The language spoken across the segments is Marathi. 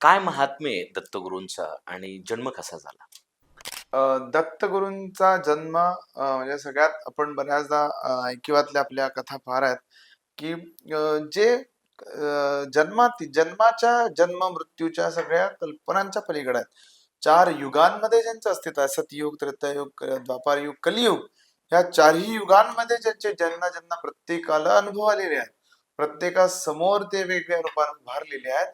काय महात्म्य आहे दत्तगुरूंचा आणि जन्म कसा झाला? दत्तगुरूंचा जन्म म्हणजे सगळ्यात आपण बऱ्याचदा ऐकिवातल्या आपल्या कथा फार आहेत, की जे जन्माच्या जन्म मृत्यूच्या सगळ्या कल्पनांच्या पलीकडे आहेत. 4 युगांमध्ये ज्यांचं अस्तित्व आहे, सतयुग, त्रेतायुग, द्वापारयुग, कलियुग, ह्या चारही युगांमध्ये ज्यांचे ज्यांना प्रत्येकाला अनुभव आलेले आहेत, प्रत्येकासमोर ते वेगळ्या रूपाने उभारलेले आहेत,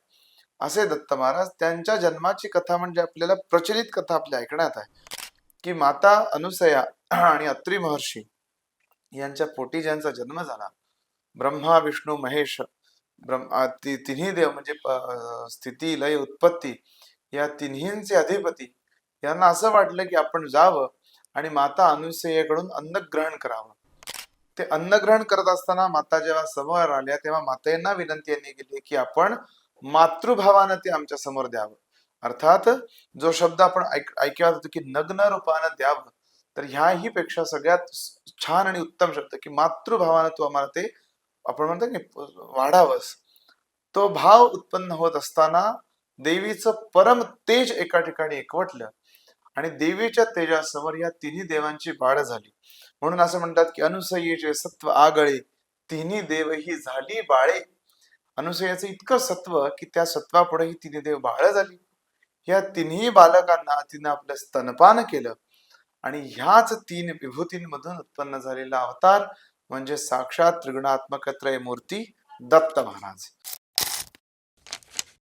असे दत्त महाराज. त्यांच्या जन्माची कथा म्हणजे आपल्याला प्रचलित कथा आपल्या ऐकण्यात आहे, की माता अनुसया आणि अत्री महर्षी यांच्या पोटी ज्यांचा जन्म झाला, ब्रह्मा विष्णू महेश, तिन्ही देव म्हणजे स्थिती लय उत्पत्ती या तिन्हींचे अधिपती यांना असं वाटलं की आपण जावं आणि माता अनुसयेकडून अन्न ग्रहण करावं. ते अन्न ग्रहण करत असताना माता जेव्हा समोर आल्या तेव्हा मातेंना विनंती यांनी केली की आपण मातृभावानं ते आमच्या समोर द्यावं. अर्थात जो शब्द आपण ऐकला जातो की नग्न रूपानं द्यावं, तर ह्याही पेक्षा सगळ्यात छान आणि उत्तम शब्द की मातृभावानं तू आम्हाला ते आपण म्हणतो की वाढावंस. तो भाव उत्पन्न होत असताना देवीचं परम तेज एका ठिकाणी एकवटलं आणि देवीच्या तेजासमोर या तिन्ही देवांची बाळ झाली. म्हणून असं म्हणतात की अनुसयेचे सत्व आगळे, तिन्ही देव ही झाली बाळे. अनुसयाचं इतकं सत्व की त्या सत्वापुढे ही तिन्ही देव बाळ झाली. या तिन्ही बालकांना तिनं आपलं स्तनपान केलं आणि ह्याच 3 विभूतींमधून उत्पन्न झालेला अवतार म्हणजे साक्षात त्रिगुणात्मक त्रय मूर्ती दत्त महाराज.